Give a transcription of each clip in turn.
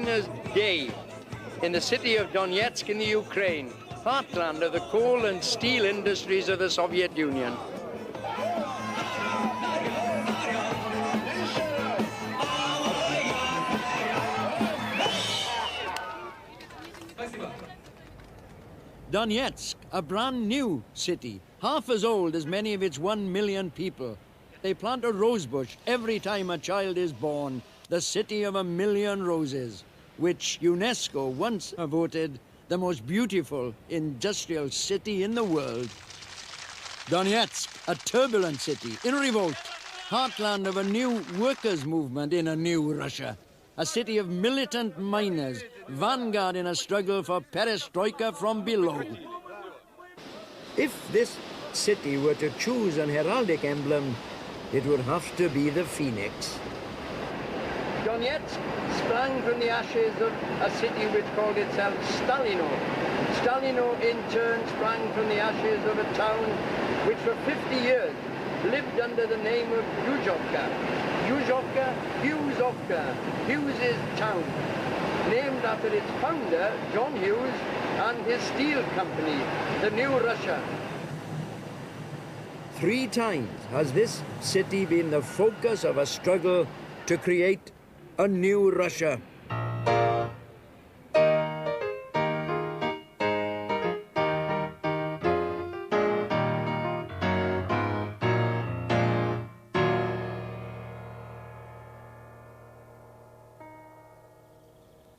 miner's day in the city of Donetsk in the Ukraine, heartland of the coal and steel industries of the Soviet Union. Donetsk, a brand new city, half as old as many of its 1 million people. They plant a rose bush every time a child is born, the city of 1 million roses, which UNESCO once voted the most beautiful industrial city in the world. Donetsk, a turbulent city in revolt, heartland of a new workers' movement in a new Russia. A city of militant miners, vanguard in a struggle for perestroika from below. If this city were to choose an heraldic emblem, it would have to be the phoenix. Donetsk sprang from the ashes of a city which called itself Stалино. Stалино in turn sprang from the ashes of a town which for 50 years lived under the name of Юзовка. Юзовka, Hughesovka, Hughes' town, named after its founder, John Hughes, and his steel company, the New Russia. 3 times has this city been the focus of a struggle to create a new Russia.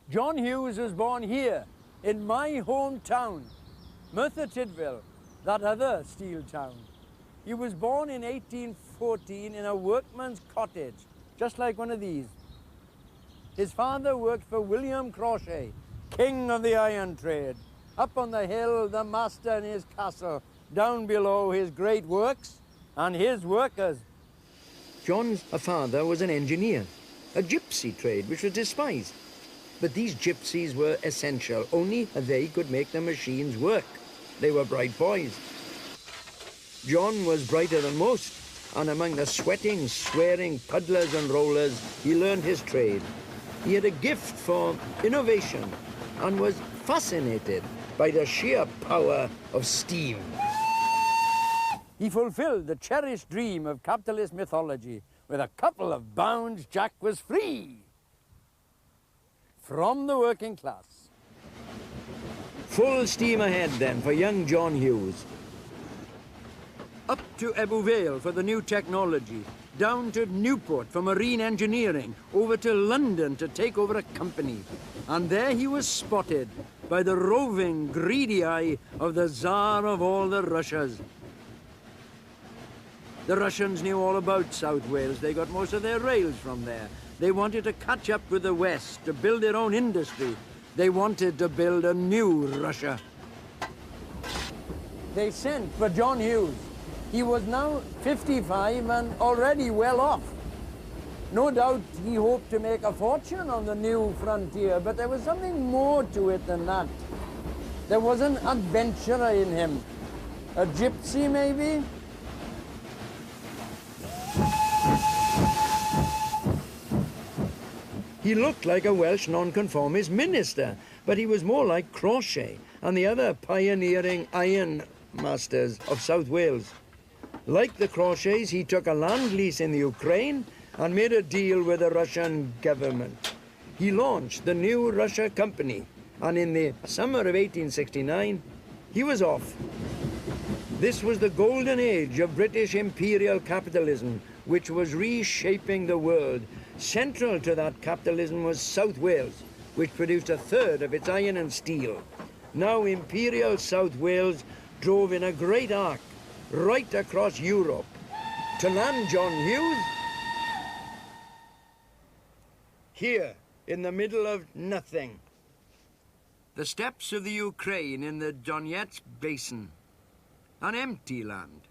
John Hughes was born here, in my hometown, Merthyr Tydfil, that other steel town. He was born in 1814 in a workman's cottage, just like one of these. His father worked for William Crauchete, king of the iron trade. Up on the hill, the master in his castle. Down below, his great works and his workers. John's father was an engineer, a gypsy trade which was despised. But these gypsies were essential. Only they could make the machines work. They were bright boys. John was brighter than most, and among the sweating, swearing puddlers and rollers, he learned his trade. He had a gift for innovation and was fascinated by the sheer power of steam. He fulfilled the cherished dream of capitalist mythology. With a couple of bounds, Jack was free from the working class. Full steam ahead then for young John Hughes. Up to Ebbw Vale for the new technology, down to Newport for marine engineering, over to London to take over a company. And there he was spotted by the roving, greedy eye of the Tsar of all the Russias. The Russians knew all about South Wales. They got most of their rails from there. They wanted to catch up with the West, to build their own industry. They wanted to build a new Russia. They sent for John Hughes. He was now 55 and already well off. No doubt he hoped to make a fortune on the new frontier, but there was something more to it than that. There was an adventurer in him. A gypsy, maybe? He looked like a Welsh nonconformist minister, but he was more like Crauchete and the other pioneering iron masters of South Wales. Like the Crauchetes, he took a land lease in the Ukraine and made a deal with the Russian government. He launched the New Russia Company, and in the summer of 1869, he was off. This was the golden age of British imperial capitalism, which was reshaping the world. Central to that capitalism was South Wales, which produced 1/3 of its iron and steel. Now imperial South Wales drove in a great arc right across Europe to land John Hughes here in the middle of nothing. The steppes of the Ukraine in the Donetsk basin, an empty land.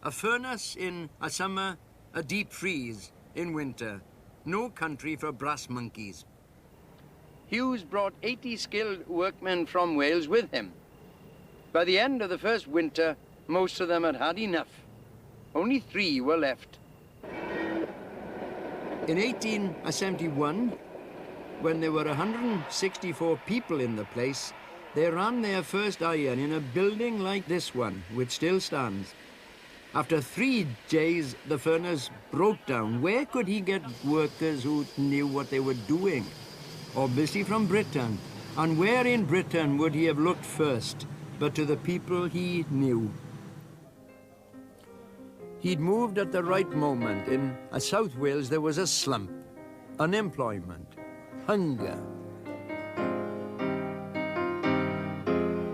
A furnace in a summer, a deep freeze in winter. No country for brass monkeys. Hughes brought 80 skilled workmen from Wales with him. By the end of the first winter, most of them had had enough. Only 3 were left. In 1871, when there were 164 people in the place, they ran their first iron in a building like this one, which still stands. After 3 days, the furnace broke down. Where could he get workers who knew what they were doing? Obviously from Britain. And where in Britain would he have looked first, but to the people he knew? He'd moved at the right moment. In South Wales, there was a slump, unemployment, hunger.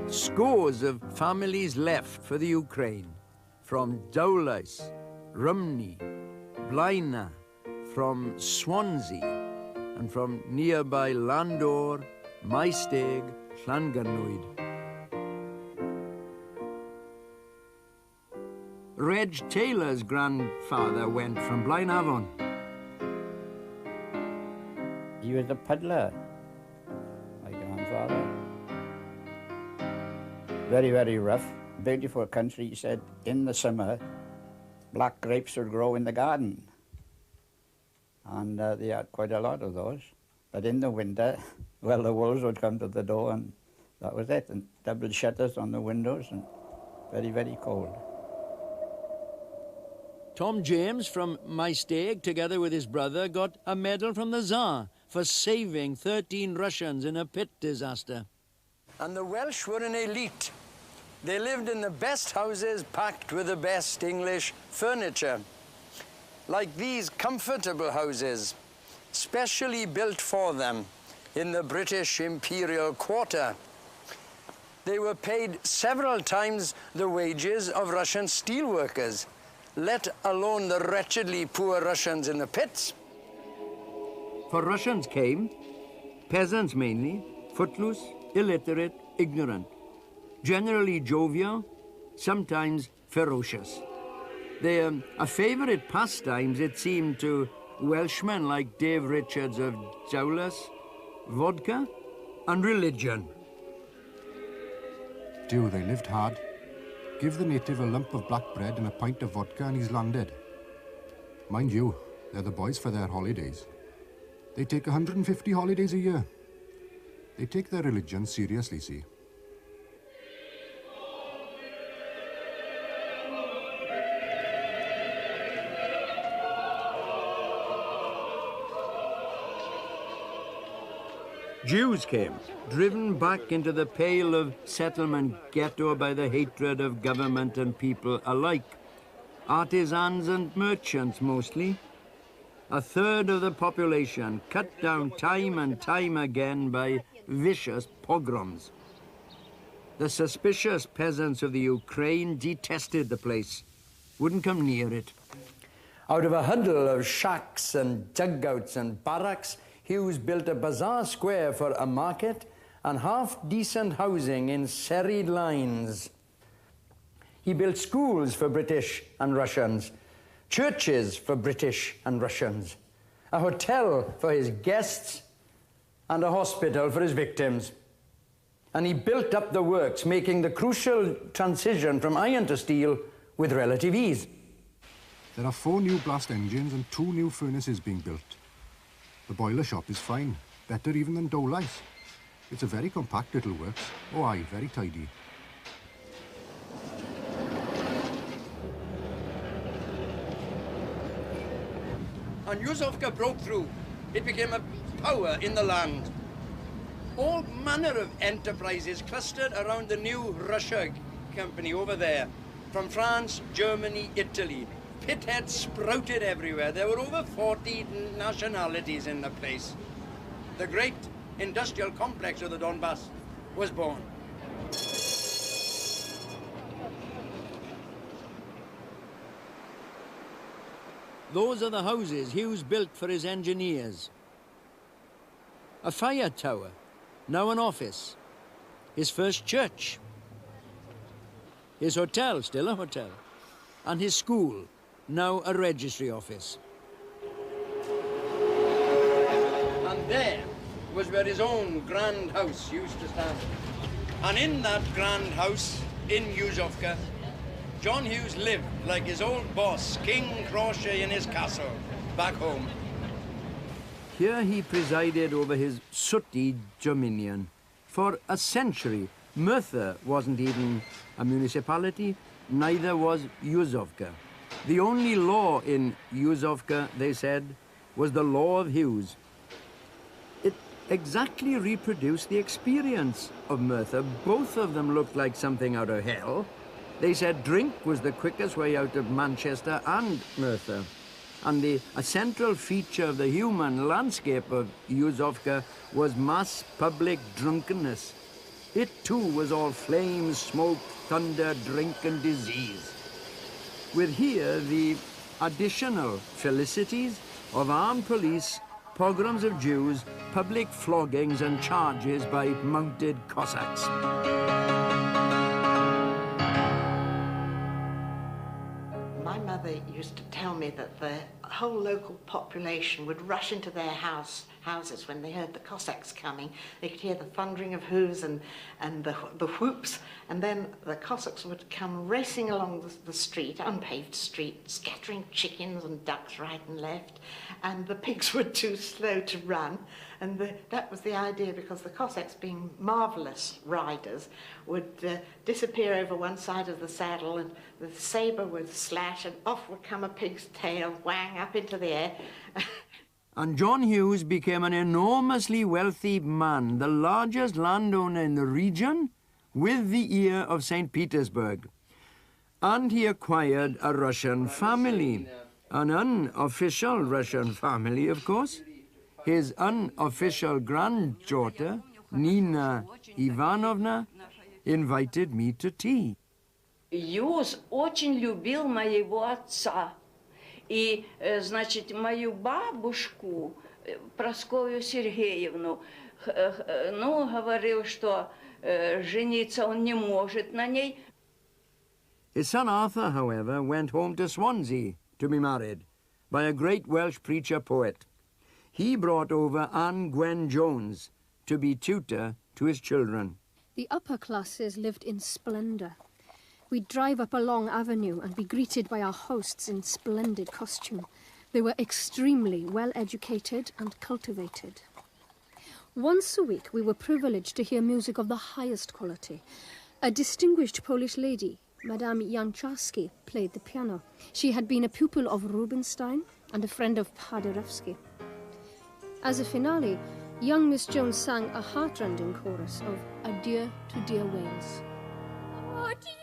Scores of families left for the Ukraine, from Dowlais, Rumney, Blaina, from Swansea, and from nearby Landor, Maesteg, Llanganwyd. Reg Taylor's grandfather went from Blaenavon. He was a peddler, my grandfather. Very, very rough. Beautiful country, he said. In the summer, black grapes would grow in the garden. And they had quite a lot of those. But in the winter, well, the wolves would come to the door and that was it. And double shutters on the windows and very, very cold. Tom James from Maesteg, together with his brother, got a medal from the Tsar for saving 13 Russians in a pit disaster. And the Welsh were an elite. They lived in the best houses packed with the best English furniture. Like these comfortable houses, specially built for them in the British Imperial Quarter. They were paid several times the wages of Russian steelworkers, let alone the wretchedly poor Russians in the pits. For Russians came, peasants mainly, footloose, illiterate, ignorant, generally jovial, sometimes ferocious. They're a favourite pastimes, it seemed, to Welshmen like Dave Richards of Dowlais, vodka and religion. They lived hard. Give the native a lump of black bread and a pint of vodka and he's landed. Mind you, they're the boys for their holidays. They take 150 holidays a year. They take their religion seriously, see. Jews came, driven back into the pale of settlement ghetto by the hatred of government and people alike. Artisans and merchants mostly. A third of the population cut down time and time again by vicious pogroms. The suspicious peasants of the Ukraine detested the place, wouldn't come near it. Out of a huddle of shacks and dugouts and barracks, Hughes built a bazaar square for a market and half-decent housing in serried lines. He built schools for British and Russians, churches for British and Russians, a hotel for his guests, and a hospital for his victims. And he built up the works, making the crucial transition from iron to steel with relative ease. There are 4 new blast engines and 2 new furnaces being built. The boiler shop is fine, better even than Dowlais. It's a very compact little works. Oh aye, very tidy. And Yuzovka broke through. It became a power in the land. All manner of enterprises clustered around the new Russia company over there. From France, Germany, Italy. Pitheads sprouted everywhere. There were over 40 nationalities in the place. The great industrial complex of the Donbass was born. Those are the houses Hughes built for his engineers. A fire tower, now an office. His first church. His hotel, still a hotel. And his school, now a registry office. And there was where his own grand house used to stand. And in that grand house, in Hughesovka, John Hughes lived like his old boss, King Crawshay in his castle, back home. Here he presided over his sooty dominion. For a century, Merthyr wasn't even a municipality, neither was Юзовка. The only law in Hughesovka, they said, was the law of Hughes. It exactly reproduced the experience of Merthyr. Both of them looked like something out of hell. They said drink was the quickest way out of Manchester and Merthyr. And a central feature of the human landscape of Hughesovka was mass public drunkenness. It too was all flames, smoke, thunder, drink and disease. With here the additional felicities of armed police, pogroms of Jews, public floggings and charges by mounted Cossacks. My mother used to tell me that the whole local population would rush into their houses when they heard the Cossacks coming. They could hear the thundering of hooves and the whoops, and then the Cossacks would come racing along the street, unpaved street, scattering chickens and ducks right and left, and the pigs were too slow to run. And that was the idea, because the Cossacks, being marvellous riders, would disappear over one side of the saddle, and the sabre would slash, and off would come a pig's tail, whang up into the air. And John Hughes became an enormously wealthy man, the largest landowner in the region, with the ear of St. Petersburg. And he acquired a Russian family, an unofficial Russian family, of course. His unofficial granddaughter, Nina Ivanovna, invited me to tea. Юз очень любил моего отца. И, значит, мою бабушку, Прасковью Сергеевну, ну, говорил, что жениться он не может на ней. His son Arthur, however, went home to Swansea to be married by a great Welsh preacher-poet. He brought over Anne Gwen Jones to be tutor to his children. The upper classes lived in splendour. We'd drive up a long avenue and be greeted by our hosts in splendid costume. They were extremely well-educated and cultivated. Once a week we were privileged to hear music of the highest quality. A distinguished Polish lady, Madame Jancharski, played the piano. She had been a pupil of Rubinstein and a friend of Paderewski. As a finale, young Miss Jones sang a heartrending chorus of Adieu to Dear Wales. Adieu,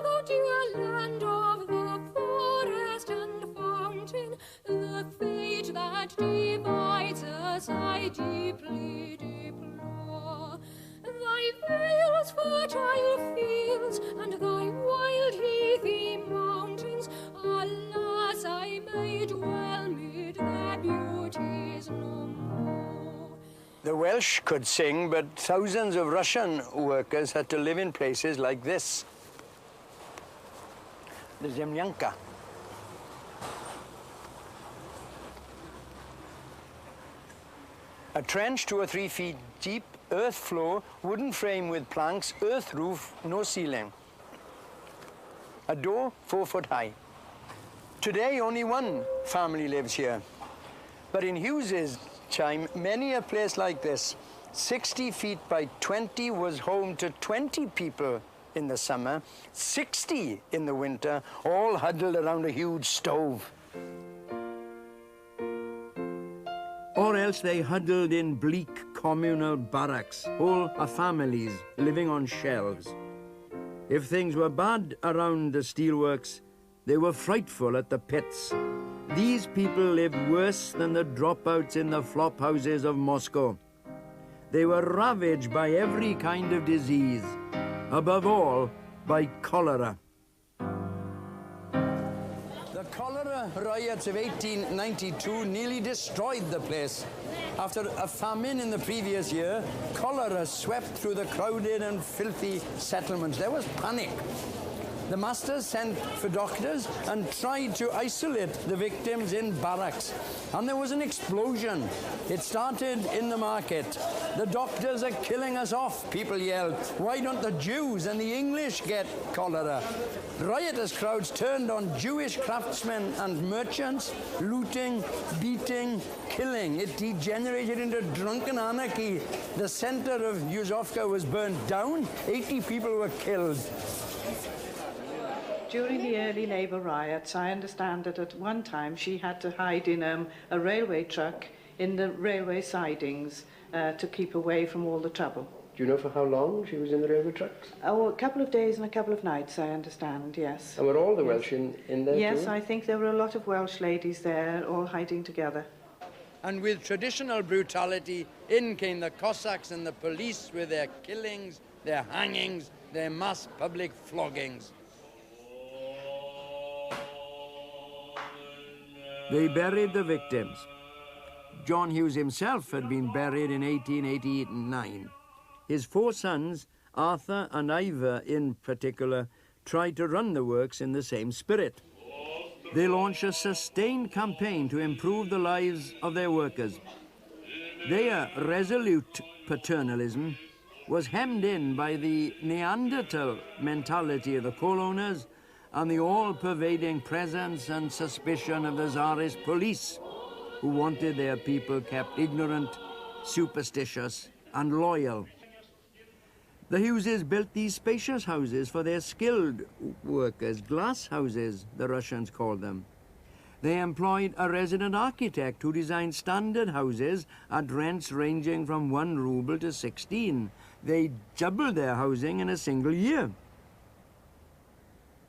thou dear land of the forest and fountain, the fate that divides us I deeply deplore. Thy vales, fertile fields, and thy wild heathy mountains, alas, I may dwell mid their beauties no more. The Welsh could sing, but thousands of Russian workers had to live in places like this. The Zemlyanka. A trench 2 or 3 feet deep, earth floor, wooden frame with planks, earth roof, no ceiling. A door 4 foot high. Today only one family lives here. But in Hughes's time, many a place like this, 60 feet by 20, was home to 20 people in the summer, 60 in the winter, all huddled around a huge stove. Or else they huddled in bleak communal barracks, whole families living on shelves. If things were bad around the steelworks, they were frightful at the pits. These people lived worse than the dropouts in the flop houses of Moscow. They were ravaged by every kind of disease, above all by cholera. The cholera riots of 1892 nearly destroyed the place. After a famine in the previous year, cholera swept through the crowded and filthy settlements. There was panic. The masters sent for doctors and tried to isolate the victims in barracks. And there was an explosion. It started in the market. The doctors are killing us off, people yelled. Why don't the Jews and the English get cholera? Riotous crowds turned on Jewish craftsmen and merchants, looting, beating, killing. It degenerated into drunken anarchy. The center of Hughesovka was burned down. 80 people were killed. During the early Labour riots, I understand that at one time she had to hide in a railway truck in the railway sidings to keep away from all the trouble. Do you know for how long she was in the railway trucks? Oh, a couple of days and a couple of nights, I understand, yes. And were all the Welsh in there Yes, too? I think there were a lot of Welsh ladies there, all hiding together. And with traditional brutality, in came the Cossacks and the police with their killings, their hangings, their mass public floggings. They buried the victims. John Hughes himself had been buried in 1889. His 4 sons, Arthur and Ivor in particular, tried to run the works in the same spirit. They launched a sustained campaign to improve the lives of their workers. Their resolute paternalism was hemmed in by the Neanderthal mentality of the coal owners and the all-pervading presence and suspicion of the Tsarist police, who wanted their people kept ignorant, superstitious, and loyal. The Hugheses built these spacious houses for their skilled workers, glass houses, the Russians called them. They employed a resident architect who designed standard houses at rents ranging from 1 ruble to 16. They doubled their housing in a single year.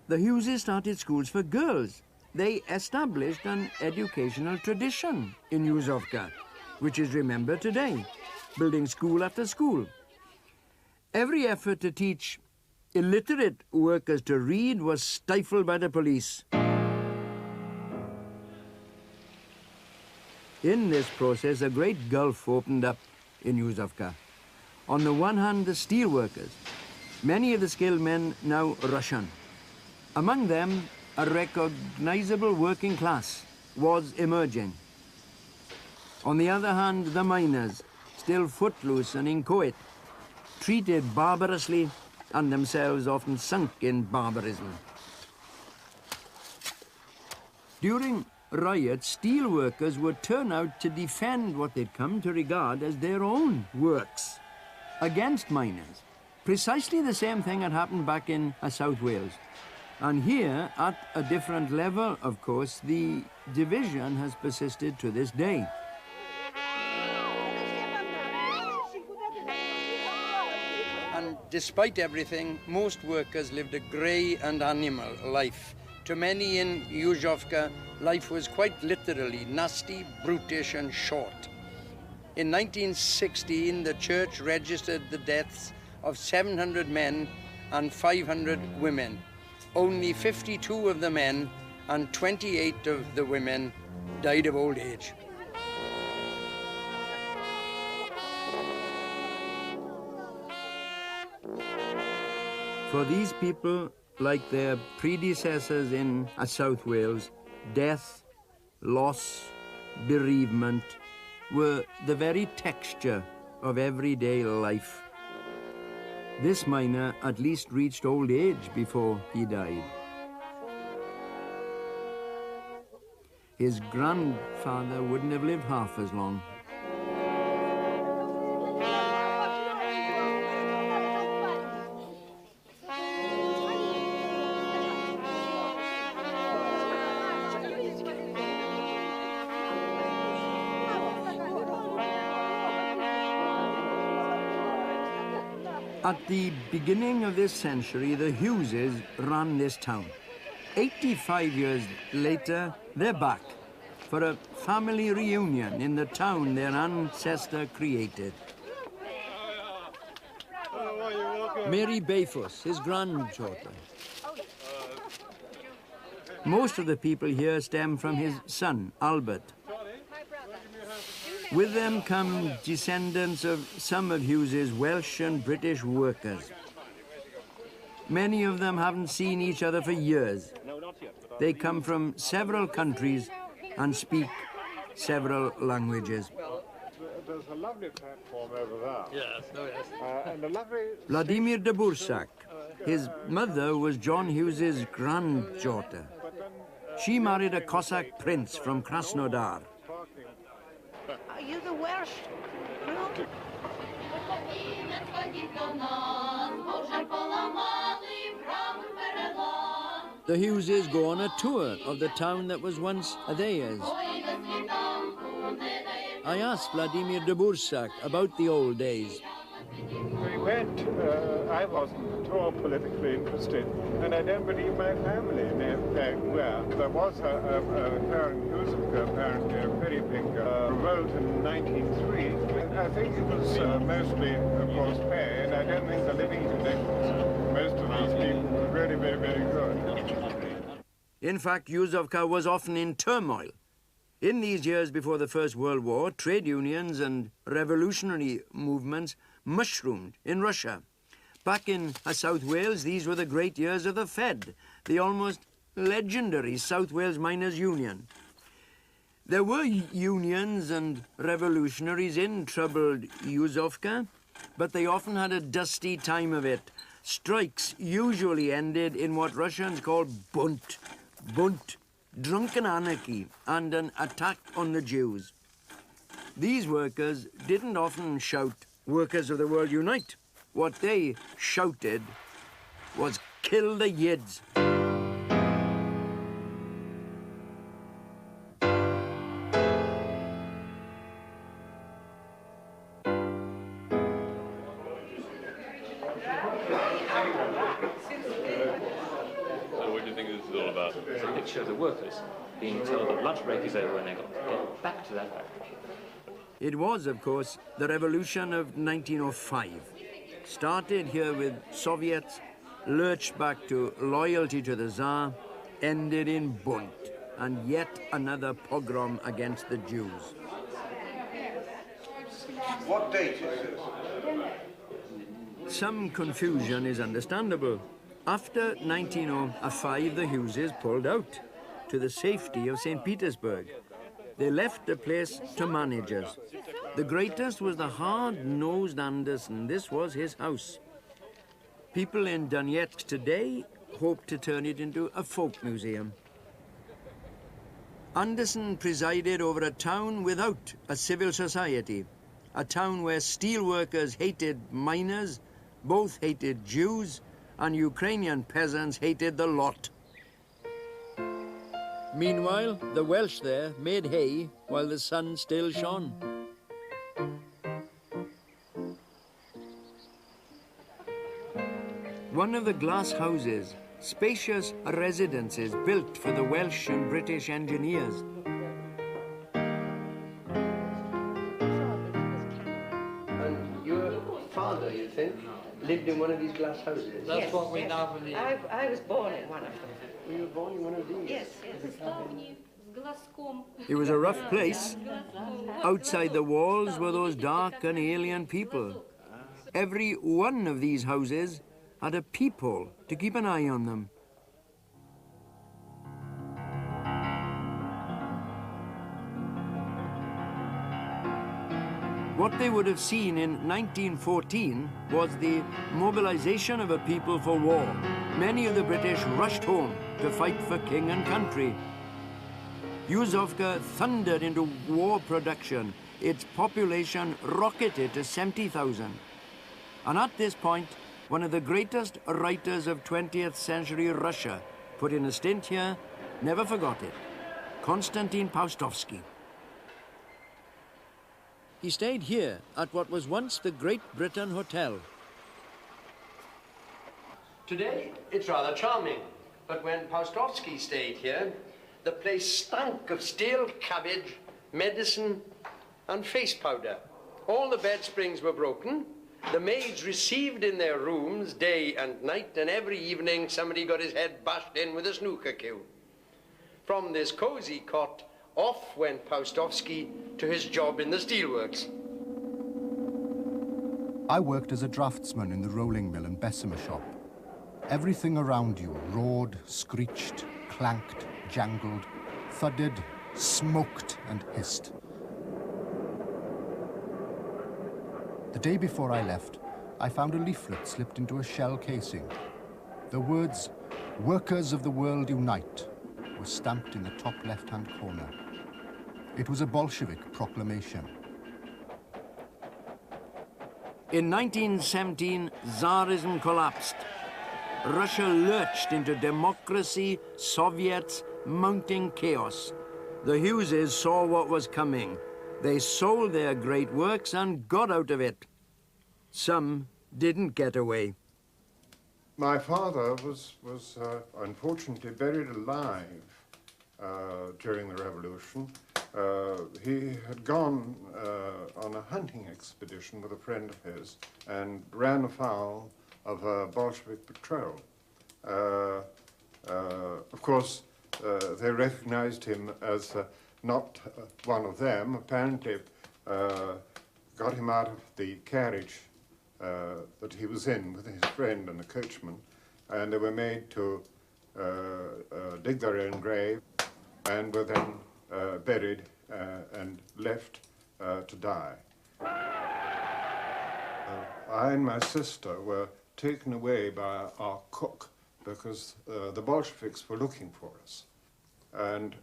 The Hugheses started schools for girls. They established an educational tradition in Юзовка, which is remembered today, building school after school. Every effort to teach illiterate workers to read was stifled by the police. In this process, a great gulf opened up in Юзовка. On the one hand, the steel workers, many of the skilled men now Russian. Among them, a recognizable working class was emerging. On the other hand, the miners, still footloose and inchoate, treated barbarously and themselves often sunk in barbarism. During riots, steel workers would turn out to defend what they'd come to regard as their own works against miners. Precisely the same thing had happened back in South Wales. And here, at a different level, of course, the division has persisted to this day. And despite everything, most workers lived a grey and animal life. To many in Hughesovka, life was quite literally nasty, brutish and short. In 1916, the church registered the deaths of 700 men and 500 women. Only 52 of the men and 28 of the women died of old age. For these people, like their predecessors in South Wales, death, loss, bereavement were the very texture of everyday life. This miner at least reached old age before he died. His grandfather wouldn't have lived half as long. At the beginning of this century, the Hugheses ran this town. 85 years later, they're back for a family reunion in the town their ancestor created. Mary Bayfuss, his granddaughter. Most of the people here stem from his son, Albert. With them come descendants of some of Hughes's Welsh and British workers. Many of them haven't seen each other for years. They come from several countries and speak several languages. There's a lovely platform over there. Yes, oh yes. And a lovely... Vladimir de Bursak. His mother was John Hughes's granddaughter. She married a Cossack prince from Krasnodar. Are you the Welsh? The Hugheses go on a tour of the town that was once theirs. I asked Vladimir de Bursak about the old days. We went, I wasn't at all politically interested, and I don't believe my family were. There was a Hughesovka, apparently, a very big revolt in 1903. I think it was mostly, of course, pay, and I don't think the living conditions, most of these people were really very, very good. In fact, Юзовка was often in turmoil. In these years before the First World War, trade unions and revolutionary movements mushroomed in Russia. Back in South Wales, these were the great years of the Fed, the almost legendary South Wales Miners' Union. There were unions and revolutionaries in troubled Юзовка, but they often had a dusty time of it. Strikes usually ended in what Russians call bunt, drunken anarchy, and an attack on the Jews. These workers didn't often shout, "Workers of the world unite." What they shouted was, "Kill the Yids." It's a picture of the workers being told that lunch break is over and they've got to get back to their factory. It was, of course, the revolution of 1905. Started here with Soviets, lurched back to loyalty to the Tsar, ended in bunt, and yet another pogrom against the Jews. What date is this? Some confusion is understandable. After 1905, the Hugheses pulled out to the safety of St. Petersburg. They left the place to managers. The greatest was the hard-nosed Anderson. This was his house. People in Donetsk today hope to turn it into a folk museum. Anderson presided over a town without a civil society, a town where steelworkers hated miners, both hated Jews, and Ukrainian peasants hated the lot. Meanwhile, the Welsh there made hay while the sun still shone. One of the glass houses, spacious residences built for the Welsh and British engineers. And your father, you think, lived in one of these glass houses? That's what we now believe. I was born in one of them. Were you born in one of these? Yes, It was a rough place. Outside the walls were those dark and alien people. Every one of these houses had a peephole to keep an eye on them. What they would have seen in 1914 was the mobilization of a people for war. Many of the British rushed home to fight for king and country. Юзовка thundered into war production. Its population rocketed to 70,000. And at this point, one of the greatest writers of 20th century Russia put in a stint here, never forgot it, Konstantin Paustovsky. He stayed here at what was once the Great Britain Hotel. Today, it's rather charming, but when Paustovsky stayed here, the place stank of stale cabbage, medicine, and face powder. All the bed springs were broken. The maids received in their rooms day and night, and every evening somebody got his head bashed in with a snooker cue. From this cozy cot, off went Paustovsky to his job in the steelworks. I worked as a draftsman in the rolling mill and Bessemer shop. Everything around you roared, screeched, clanked, jangled, thudded, smoked and hissed. The day before I left, I found a leaflet slipped into a shell casing. The words, "Workers of the World Unite," were stamped in the top left-hand corner. It was a Bolshevik proclamation. In 1917, Tsarism collapsed. Russia lurched into democracy, Soviets, mounting chaos. The Hugheses saw what was coming. They sold their great works and got out of it. Some didn't get away. My father was unfortunately buried alive during the revolution. He had gone on a hunting expedition with a friend of his and ran afoul of a Bolshevik patrol. Of course, they recognized him as not one of them. Apparently, got him out of the carriage that he was in with his friend and the coachman, and they were made to dig their own grave and were then buried and left to die. I and my sister were taken away by our cook because the Bolsheviks were looking for us. And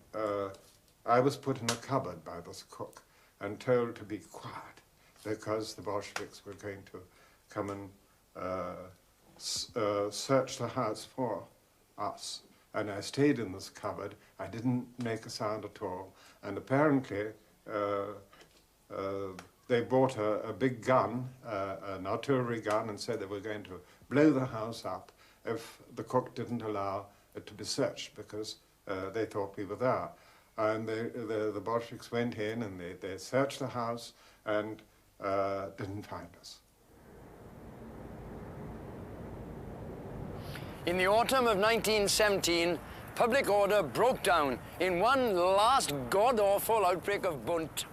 I was put in a cupboard by this cook and told to be quiet because the Bolsheviks were going to come and search the house for us. And I stayed in this cupboard. I didn't make a sound at all. And apparently, they bought a big gun, an artillery gun, and said they were going to blow the house up if the cook didn't allow it to be searched because they thought we were there. And the Bolsheviks went in and they searched the house and didn't find us. In the autumn of 1917, public order broke down in one last god-awful outbreak of bunt.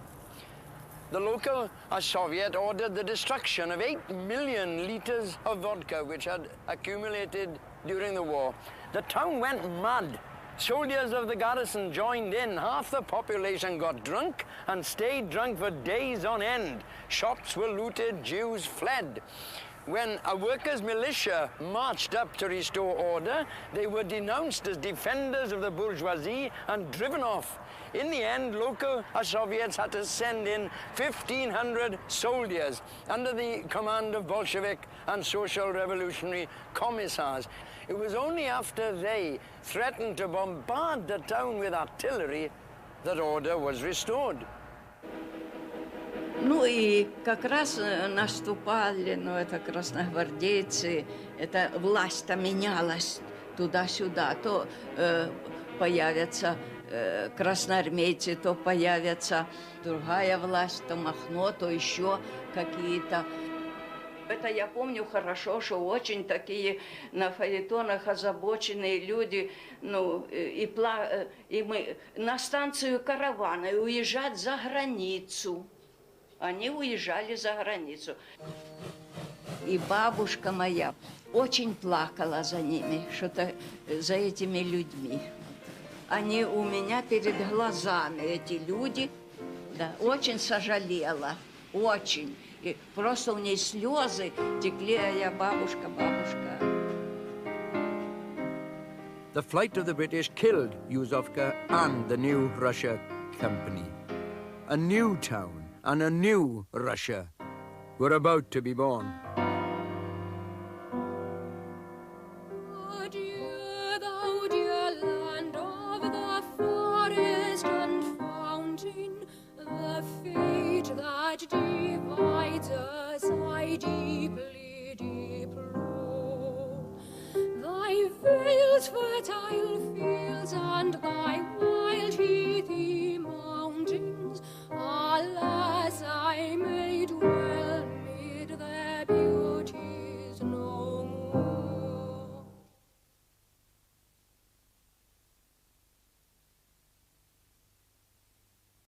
The local Soviet ordered the destruction of 8 million liters of vodka which had accumulated during the war. The town went mad. Soldiers of the garrison joined in. Half the population got drunk and stayed drunk for days on end. Shops were looted, Jews fled. When a workers' militia marched up to restore order, they were denounced as defenders of the bourgeoisie and driven off. In the end, local Soviets had to send in 1,500 soldiers under the command of Bolshevik and social revolutionary commissars. It was only after they threatened to bombard the town with artillery that order was restored. Ну и как раз наступали, это красногвардейцы, эта власть-то менялась туда-сюда, то появятся красноармейцы, то появится другая власть, то Махно, то еще какие-то. Это я помню хорошо, что очень такие на фаэтонах озабоченные люди, и мы на станцию каравана и уезжать за границу. Они уезжали за границу. И бабушка моя очень плакала за ними, что-то за этими людьми. Они у меня перед глазами, эти люди, да, очень сожалела, очень. И просто у ней слезы текли, а я бабушка, бабушка. The flight of the British killed Юзовка and the new Russia company. A new town and a new Russia were about to be born. Adieu, thou dear land of the forest and fountain, the fate that divides us I deeply deplore. Thy vales, fertile fields, and thy wild heathy mountains